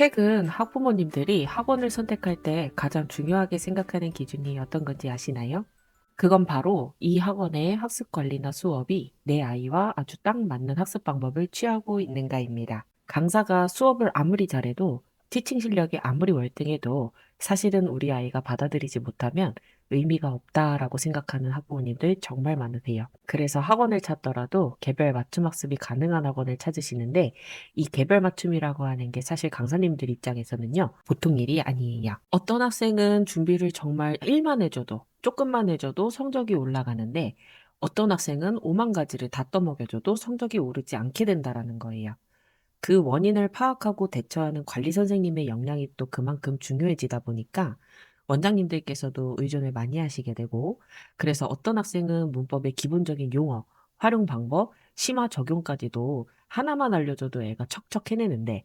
최근 학부모님들이 학원을 선택할 때 가장 중요하게 생각하는 기준이 어떤 건지 아시나요? 그건 바로 이 학원의 학습 관리나 수업이 내 아이와 아주 딱 맞는 학습 방법을 취하고 있는가입니다. 강사가 수업을 아무리 잘해도 티칭 실력이 아무리 월등해도 사실은 우리 아이가 받아들이지 못하면 의미가 없다라고 생각하는 학부모님들 정말 많으세요. 그래서 학원을 찾더라도 개별 맞춤 학습이 가능한 학원을 찾으시는데 이 개별 맞춤이라고 하는 게 사실 강사님들 입장에서는요, 보통 일이 아니에요. 어떤 학생은 준비를 정말 1만 해줘도, 조금만 해줘도 성적이 올라가는데, 어떤 학생은 5만 가지를 다 떠먹여줘도 성적이 오르지 않게 된다라는 거예요. 그 원인을 파악하고 대처하는 관리 선생님의 역량이 또 그만큼 중요해지다 보니까 원장님들께서도 의존을 많이 하시게 되고, 그래서 어떤 학생은 문법의 기본적인 용어, 활용 방법, 심화 적용까지도 하나만 알려줘도 애가 척척 해내는데,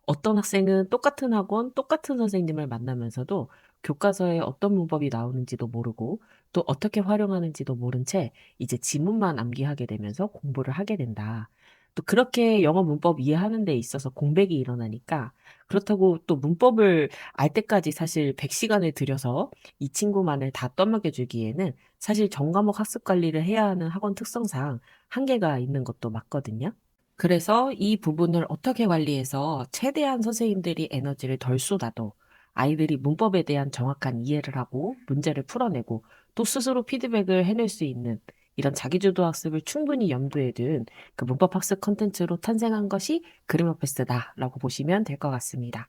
어떤 학생은 똑같은 학원, 똑같은 선생님을 만나면서도 교과서에 어떤 문법이 나오는지도 모르고 또 어떻게 활용하는지도 모른 채 이제 지문만 암기하게 되면서 공부를 하게 된다. 또 그렇게 영어 문법 이해하는 데 있어서 공백이 일어나니까, 그렇다고 또 문법을 알 때까지 사실 100시간을 들여서 이 친구만을 다 떠먹여 주기에는 사실 전과목 학습 관리를 해야 하는 학원 특성상 한계가 있는 것도 맞거든요. 그래서 이 부분을 어떻게 관리해서 최대한 선생님들이 에너지를 덜 쏟아도 아이들이 문법에 대한 정확한 이해를 하고 문제를 풀어내고 또 스스로 피드백을 해낼 수 있는 이런 자기주도 학습을 충분히 염두에 둔 그 문법 학습 콘텐츠로 탄생한 것이 그래머 패스다라고 보시면 될 것 같습니다.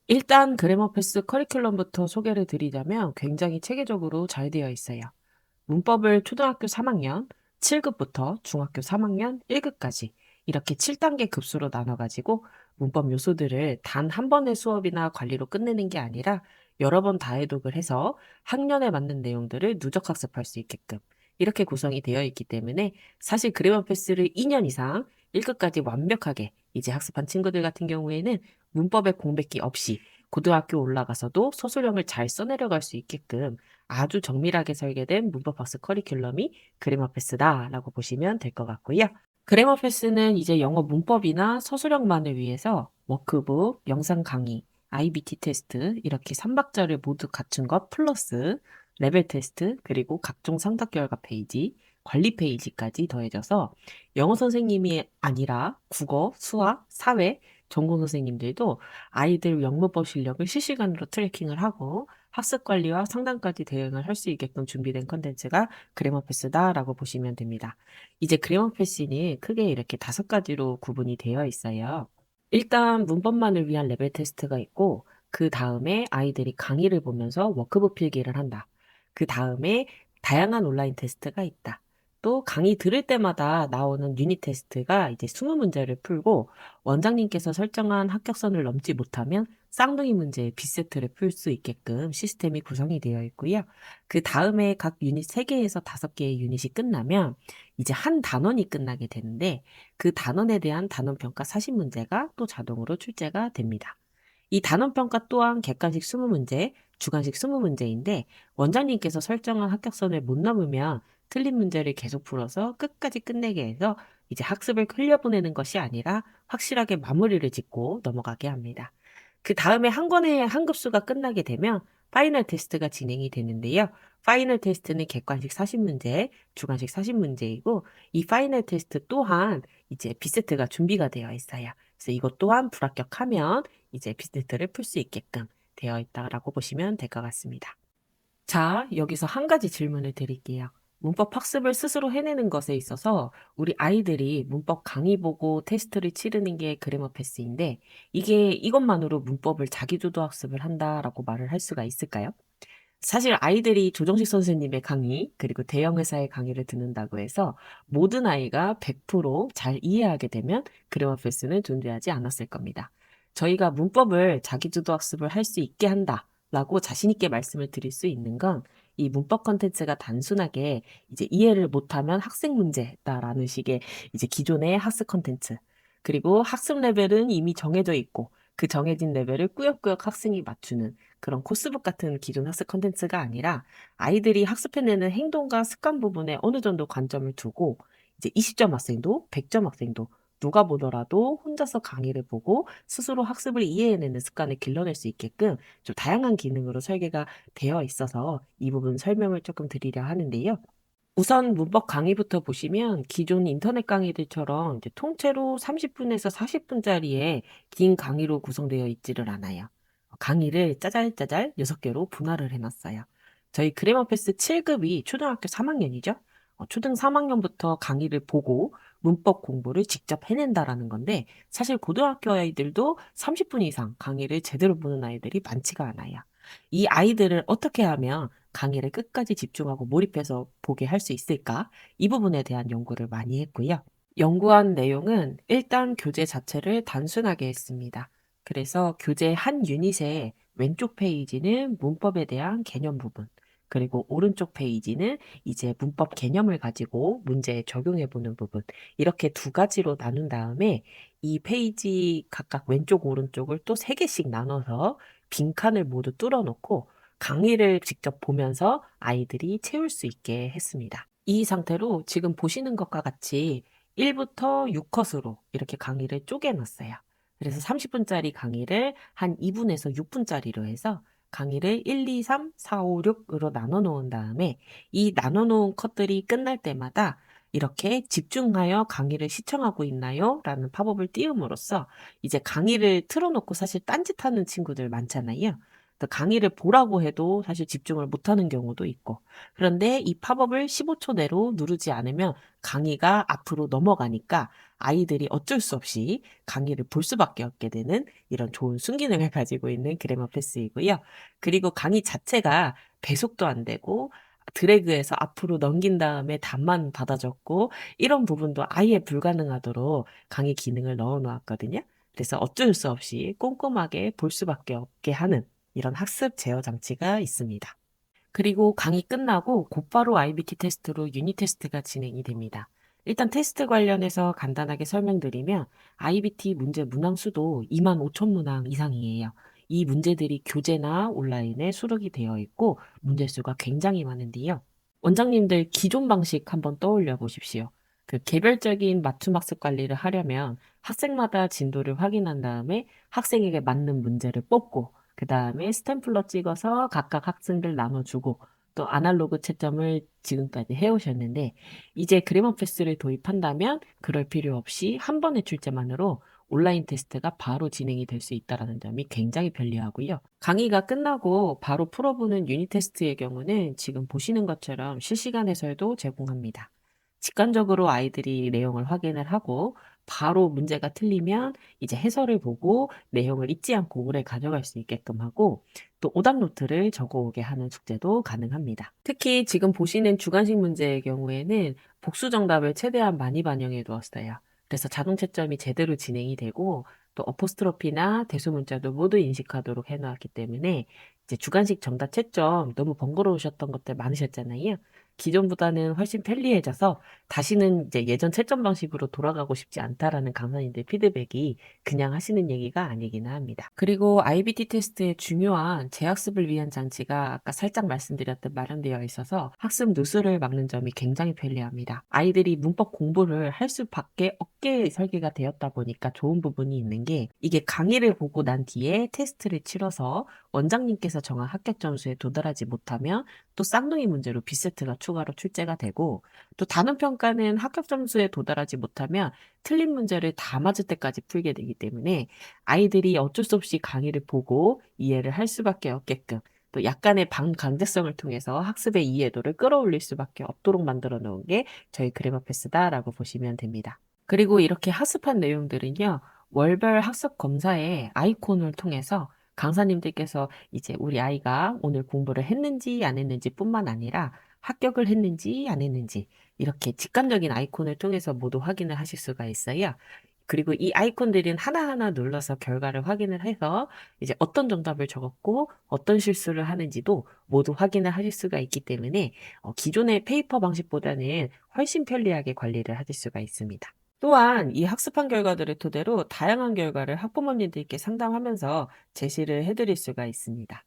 일단 그래머 패스 커리큘럼부터 소개를 드리자면 굉장히 체계적으로 잘 되어 있어요. 문법을 초등학교 3학년 7급부터 중학교 3학년 1급까지 이렇게 7단계 급수로 나눠가지고 문법 요소들을 단 한 번의 수업이나 관리로 끝내는 게 아니라 여러 번 다해독을 해서 학년에 맞는 내용들을 누적 학습할 수 있게끔 이렇게 구성이 되어 있기 때문에 사실 그래머 패스를 2년 이상 1급까지 완벽하게 이제 학습한 친구들 같은 경우에는 문법의 공백기 없이 고등학교 올라가서도 소수령을 잘 써내려갈 수 있게끔 아주 정밀하게 설계된 문법 학습 커리큘럼이 그래머 패스다라고 보시면 될 것 같고요. 그래머 패스는 이제 영어 문법이나 서술형만을 위해서 워크북, 영상 강의, IBT 테스트 이렇게 3박자를 모두 갖춘 것 플러스 레벨 테스트 그리고 각종 상담 결과 페이지, 관리 페이지까지 더해져서 영어 선생님이 아니라 국어, 수학, 사회, 전공 선생님들도 아이들 영문법 실력을 실시간으로 트래킹을 하고 학습 관리와 상담까지 대응을 할 수 있게끔 준비된 콘텐츠가 그래머 패스다라고 보시면 됩니다. 이제 그래머 패스는 크게 이렇게 5가지로 구분이 되어 있어요. 일단 문법만을 위한 레벨 테스트가 있고, 그 다음에 아이들이 강의를 보면서 워크북 필기를 한다. 그 다음에 다양한 온라인 테스트가 있다. 또 강의 들을 때마다 나오는 유닛 테스트가 이제 20문제를 풀고 원장님께서 설정한 합격선을 넘지 못하면 쌍둥이 문제 B세트를 풀 수 있게끔 시스템이 구성이 되어 있고요. 그 다음에 각 유닛 3개에서 5개의 유닛이 끝나면 이제 한 단원이 끝나게 되는데 그 단원에 대한 단원 평가 40문제가 또 자동으로 출제가 됩니다. 이 단원 평가 또한 객관식 20문제, 주관식 20문제인데 원장님께서 설정한 합격선을 못 넘으면 틀린 문제를 계속 풀어서 끝까지 끝내게 해서 이제 학습을 흘려보내는 것이 아니라 확실하게 마무리를 짓고 넘어가게 합니다. 그 다음에 한 권의 한 급수가 끝나게 되면 파이널 테스트가 진행이 되는데요. 파이널 테스트는 객관식 40문제, 주관식 40문제이고 이 파이널 테스트 또한 이제 B세트가 준비가 되어 있어요. 그래서 이것 또한 불합격하면 이제 B세트를 풀 수 있게끔 되어 있다라고 보시면 될 것 같습니다. 자, 여기서 한 가지 질문을 드릴게요. 문법 학습을 스스로 해내는 것에 있어서 우리 아이들이 문법 강의 보고 테스트를 치르는 게 그래머 패스인데 이게 이것만으로 문법을 자기주도 학습을 한다라고 말을 할 수가 있을까요? 사실 아이들이 조정식 선생님의 강의, 그리고 대형 회사의 강의를 듣는다고 해서 모든 아이가 100%잘 이해하게 되면 그래머 패스는 존재하지 않았을 겁니다. 저희가 문법을 자기주도 학습을 할 수 있게 한다라고 자신 있게 말씀을 드릴 수 있는 건 이 문법 콘텐츠가 단순하게 이제 이해를 못하면 학생 문제다라는 식의 이제 기존의 학습 콘텐츠, 그리고 학습 레벨은 이미 정해져 있고 그 정해진 레벨을 꾸역꾸역 학생이 맞추는 그런 코스북 같은 기존 학습 콘텐츠가 아니라 아이들이 학습해내는 행동과 습관 부분에 어느 정도 관점을 두고 이제 20점 학생도 100점 학생도 누가 보더라도 혼자서 강의를 보고 스스로 학습을 이해해내는 습관을 길러낼 수 있게끔 좀 다양한 기능으로 설계가 되어 있어서 이 부분 설명을 조금 드리려 하는데요. 우선 문법 강의부터 보시면 기존 인터넷 강의들처럼 이제 통째로 30분에서 40분짜리의 긴 강의로 구성되어 있지를 않아요. 강의를 짜잘짜잘 6개로 분할을 해놨어요. 저희 그래머 패스 7급이 초등학교 3학년이죠. 초등 3학년부터 강의를 보고 문법 공부를 직접 해낸다라는 건데 사실 고등학교 아이들도 30분 이상 강의를 제대로 보는 아이들이 많지가 않아요. 이 아이들을 어떻게 하면 강의를 끝까지 집중하고 몰입해서 보게 할 수 있을까? 이 부분에 대한 연구를 많이 했고요. 연구한 내용은 일단 교재 자체를 단순하게 했습니다. 그래서 교재 한 유닛의 왼쪽 페이지는 문법에 대한 개념 부분, 그리고 오른쪽 페이지는 이제 문법 개념을 가지고 문제에 적용해 보는 부분, 이렇게 두 가지로 나눈 다음에 이 페이지 각각 왼쪽, 오른쪽을 또 세 개씩 나눠서 빈칸을 모두 뚫어 놓고 강의를 직접 보면서 아이들이 채울 수 있게 했습니다. 이 상태로 지금 보시는 것과 같이 1부터 6컷으로 이렇게 강의를 쪼개놨어요. 그래서 30분짜리 강의를 한 2분에서 6분짜리로 해서 강의를 1, 2, 3, 4, 5, 6으로 나눠 놓은 다음에 이 나눠 놓은 컷들이 끝날 때마다 이렇게 집중하여 강의를 시청하고 있나요? 라는 팝업을 띄움으로써 이제 강의를 틀어놓고 사실 딴짓하는 친구들 많잖아요. 또 강의를 보라고 해도 사실 집중을 못하는 경우도 있고. 그런데 이 팝업을 15초 내로 누르지 않으면 강의가 앞으로 넘어가니까 아이들이 어쩔 수 없이 강의를 볼 수밖에 없게 되는 이런 좋은 순기능을 가지고 있는 그래머 패스이고요. 그리고 강의 자체가 배속도 안 되고 드래그해서 앞으로 넘긴 다음에 답만 받아 적고 이런 부분도 아예 불가능하도록 강의 기능을 넣어 놓았거든요. 그래서 어쩔 수 없이 꼼꼼하게 볼 수밖에 없게 하는 이런 학습 제어 장치가 있습니다. 그리고 강의 끝나고 곧바로 IBT 테스트로 유닛 테스트가 진행이 됩니다. 일단 테스트 관련해서 간단하게 설명드리면 IBT 문제 문항 수도 2만 5천 문항 이상이에요. 이 문제들이 교재나 온라인에 수록이 되어 있고 문제 수가 굉장히 많은데요. 원장님들 기존 방식 한번 떠올려 보십시오. 그 개별적인 맞춤 학습 관리를 하려면 학생마다 진도를 확인한 다음에 학생에게 맞는 문제를 뽑고 그 다음에 스탬플러 찍어서 각각 학생들 나눠주고 또 아날로그 채점을 지금까지 해오셨는데 이제 그래머 패스를 도입한다면 그럴 필요 없이 한 번의 출제만으로 온라인 테스트가 바로 진행이 될 수 있다는 점이 굉장히 편리하고요. 강의가 끝나고 바로 풀어보는 유닛 테스트의 경우는 지금 보시는 것처럼 실시간 해설도 제공합니다. 직관적으로 아이들이 내용을 확인을 하고 바로 문제가 틀리면 이제 해설을 보고 내용을 잊지 않고 오래 가져갈 수 있게끔 하고 또 오답 노트를 적어오게 하는 숙제도 가능합니다. 특히 지금 보시는 주관식 문제의 경우에는 복수 정답을 최대한 많이 반영해 두었어요. 그래서 자동 채점이 제대로 진행이 되고 또 어포스트로피나 대소문자도 모두 인식하도록 해놓았기 때문에 이제 주관식 정답 채점 너무 번거로우셨던 것들 많으셨잖아요. 기존보다는 훨씬 편리해져서 다시는 이제 예전 채점 방식으로 돌아가고 싶지 않다라는 강사님들 피드백이 그냥 하시는 얘기가 아니기는 합니다. 그리고 IBT 테스트의 중요한 재학습을 위한 장치가 아까 살짝 말씀드렸듯 마련되어 있어서 학습 누수를 막는 점이 굉장히 편리합니다. 아이들이 문법 공부를 할 수밖에 없게 설계가 되었다 보니까 좋은 부분이 있는 게 이게 강의를 보고 난 뒤에 테스트를 치러서 원장님께서 정한 합격 점수에 도달하지 못하면 또 쌍둥이 문제로 B세트가 추가로 출제가 되고 또 단원 평가는 합격 점수에 도달하지 못하면 틀린 문제를 다 맞을 때까지 풀게 되기 때문에 아이들이 어쩔 수 없이 강의를 보고 이해를 할 수밖에 없게끔 또 약간의 반강제성을 통해서 학습의 이해도를 끌어올릴 수밖에 없도록 만들어 놓은 게 저희 그래머 패스다라고 보시면 됩니다. 그리고 이렇게 학습한 내용들은요, 월별 학습 검사의 아이콘을 통해서 강사님들께서 이제 우리 아이가 오늘 공부를 했는지 안 했는지 뿐만 아니라 합격을 했는지 안 했는지 이렇게 직관적인 아이콘을 통해서 모두 확인을 하실 수가 있어요. 그리고 이 아이콘들은 하나하나 눌러서 결과를 확인을 해서 이제 어떤 정답을 적었고 어떤 실수를 하는지도 모두 확인을 하실 수가 있기 때문에 기존의 페이퍼 방식보다는 훨씬 편리하게 관리를 하실 수가 있습니다. 또한 이 학습한 결과들을 토대로 다양한 결과를 학부모님들께 상담하면서 제시를 해드릴 수가 있습니다.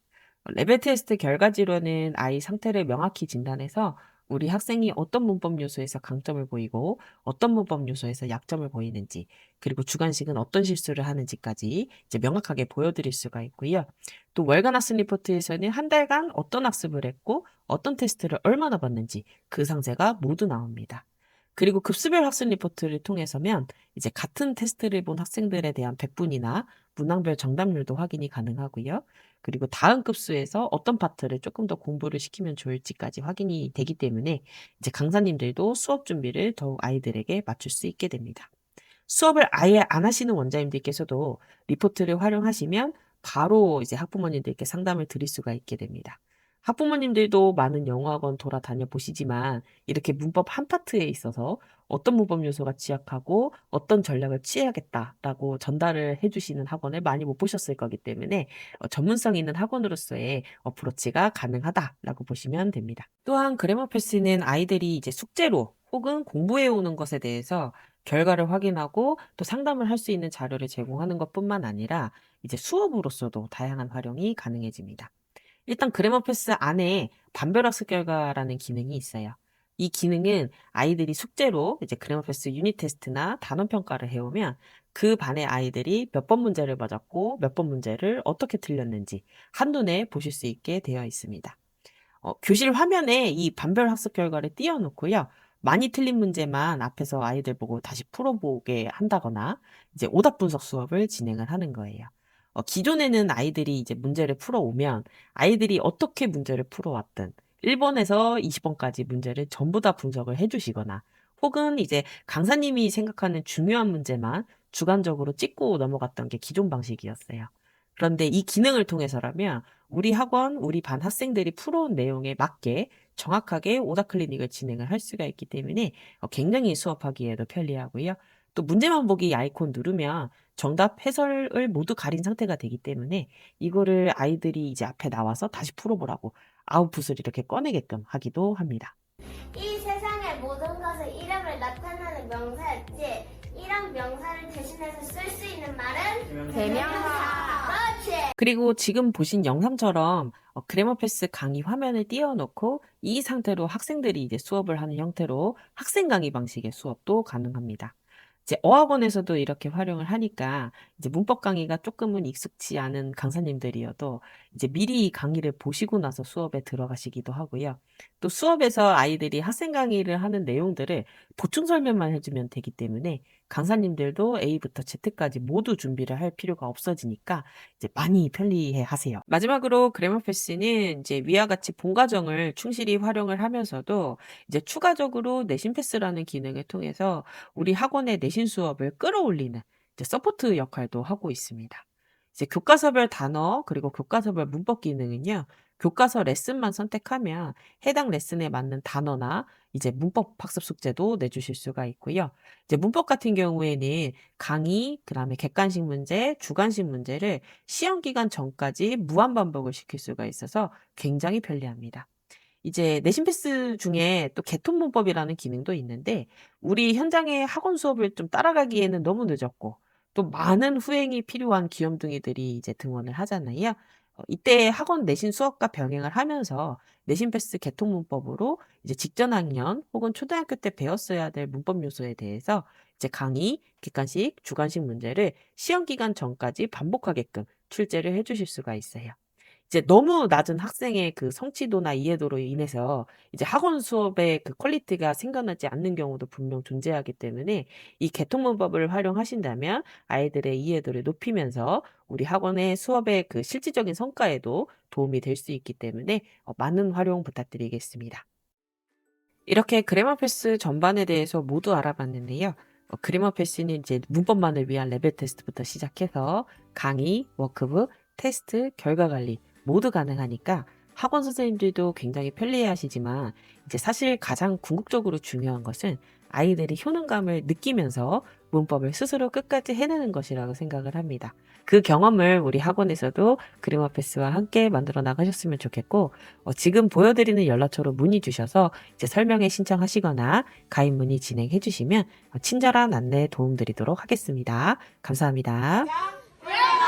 레벨 테스트 결과지로는 아이 상태를 명확히 진단해서 우리 학생이 어떤 문법 요소에서 강점을 보이고 어떤 문법 요소에서 약점을 보이는지, 그리고 주관식은 어떤 실수를 하는지까지 이제 명확하게 보여드릴 수가 있고요. 또 월간 학습 리포트에서는 한 달간 어떤 학습을 했고 어떤 테스트를 얼마나 봤는지 그 상세가 모두 나옵니다. 그리고 급수별 학습 리포트를 통해서면 이제 같은 테스트를 본 학생들에 대한 백분이나 문항별 정답률도 확인이 가능하고요. 그리고 다음 급수에서 어떤 파트를 조금 더 공부를 시키면 좋을지까지 확인이 되기 때문에 이제 강사님들도 수업 준비를 더욱 아이들에게 맞출 수 있게 됩니다. 수업을 아예 안 하시는 원장님들께서도 리포트를 활용하시면 바로 이제 학부모님들께 상담을 드릴 수가 있게 됩니다. 학부모님들도 많은 영어학원 돌아다녀 보시지만 이렇게 문법 한 파트에 있어서 어떤 문법 요소가 취약하고 어떤 전략을 취해야겠다라고 전달을 해주시는 학원을 많이 못 보셨을 거기 때문에 전문성 있는 학원으로서의 어프로치가 가능하다라고 보시면 됩니다. 또한 그래머 패스는 아이들이 이제 숙제로 혹은 공부해 오는 것에 대해서 결과를 확인하고 또 상담을 할 수 있는 자료를 제공하는 것뿐만 아니라 이제 수업으로서도 다양한 활용이 가능해집니다. 일단 그래머 패스 안에 반별학습 결과라는 기능이 있어요. 이 기능은 아이들이 숙제로 이제 그래머 패스 유닛 테스트나 단원 평가를 해오면 그 반의 아이들이 몇 번 문제를 맞았고 몇 번 문제를 어떻게 틀렸는지 한눈에 보실 수 있게 되어 있습니다. 교실 화면에 이 반별 학습 결과를 띄워 놓고요. 많이 틀린 문제만 앞에서 아이들 보고 다시 풀어보게 한다거나 이제 오답 분석 수업을 진행을 하는 거예요. 기존에는 아이들이 이제 문제를 풀어오면 아이들이 어떻게 문제를 풀어왔든 1번에서 20번까지 문제를 전부 다 분석을 해주시거나 혹은 이제 강사님이 생각하는 중요한 문제만 주관적으로 찍고 넘어갔던 게 기존 방식이었어요. 그런데 이 기능을 통해서라면 우리 학원, 우리 반 학생들이 풀어온 내용에 맞게 정확하게 오답 클리닉을 진행을 할 수가 있기 때문에 굉장히 수업하기에도 편리하고요. 또 문제만 보기 아이콘 누르면 정답 해설을 모두 가린 상태가 되기 때문에 이거를 아이들이 이제 앞에 나와서 다시 풀어보라고 아웃풋을 이렇게 꺼내게끔 하기도 합니다. 이 세상의 모든 것의 이름을 나타내는 명사였지. 이런 명사를 대신해서 쓸 수 있는 말은 대명사. 그렇지. 그리고 지금 보신 영상처럼 그래머 패스 강의 화면을 띄워놓고 이 상태로 학생들이 이제 수업을 하는 형태로 학생 강의 방식의 수업도 가능합니다. 이제 어학원에서도 이렇게 활용을 하니까 이제 문법 강의가 조금은 익숙치 않은 강사님들이어도 이제 미리 강의를 보시고 나서 수업에 들어가시기도 하고요. 또 수업에서 아이들이 학생 강의를 하는 내용들을 보충 설명만 해주면 되기 때문에 강사님들도 A부터 Z까지 모두 준비를 할 필요가 없어지니까 이제 많이 편리해 하세요. 마지막으로 그래머 패스는 이제 위와 같이 본 과정을 충실히 활용을 하면서도 이제 추가적으로 내신 패스라는 기능을 통해서 우리 학원의 내신 수업을 끌어올리는 이제 서포트 역할도 하고 있습니다. 이제 교과서별 단어 그리고 교과서별 문법 기능은요. 교과서 레슨만 선택하면 해당 레슨에 맞는 단어나 이제 문법 학습 숙제도 내주실 수가 있고요. 이제 문법 같은 경우에는 강의, 그다음에 객관식 문제, 주관식 문제를 시험 기간 전까지 무한 반복을 시킬 수가 있어서 굉장히 편리합니다. 이제 내신 패스 중에 또 개통 문법이라는 기능도 있는데 우리 현장의 학원 수업을 좀 따라가기에는 너무 늦었고 또 많은 후행이 필요한 귀염둥이들이 이제 등원을 하잖아요. 이때 학원 내신 수업과 병행을 하면서 내신 패스 개통 문법으로 이제 직전 학년 혹은 초등학교 때 배웠어야 될 문법 요소에 대해서 이제 강의, 객관식, 주관식 문제를 시험 기간 전까지 반복하게끔 출제를 해 주실 수가 있어요. 이제 너무 낮은 학생의 그 성취도나 이해도로 인해서 이제 학원 수업의 그 퀄리티가 생겨나지 않는 경우도 분명 존재하기 때문에 이 개통 문법을 활용하신다면 아이들의 이해도를 높이면서 우리 학원의 수업의 그 실질적인 성과에도 도움이 될 수 있기 때문에 많은 활용 부탁드리겠습니다. 이렇게 그래머 패스 전반에 대해서 모두 알아봤는데요. 그래머 패스는 이제 문법만을 위한 레벨 테스트부터 시작해서 강의, 워크북, 테스트, 결과 관리 모두 가능하니까 학원 선생님들도 굉장히 편리해 하시지만 이제 사실 가장 궁극적으로 중요한 것은 아이들이 효능감을 느끼면서 문법을 스스로 끝까지 해내는 것이라고 생각을 합니다. 그 경험을 우리 학원에서도 그래머 패스와 함께 만들어 나가셨으면 좋겠고 지금 보여드리는 연락처로 문의 주셔서 이제 설명회 신청하시거나 가입 문의 진행해 주시면 친절한 안내 도움드리도록 하겠습니다. 감사합니다. 네.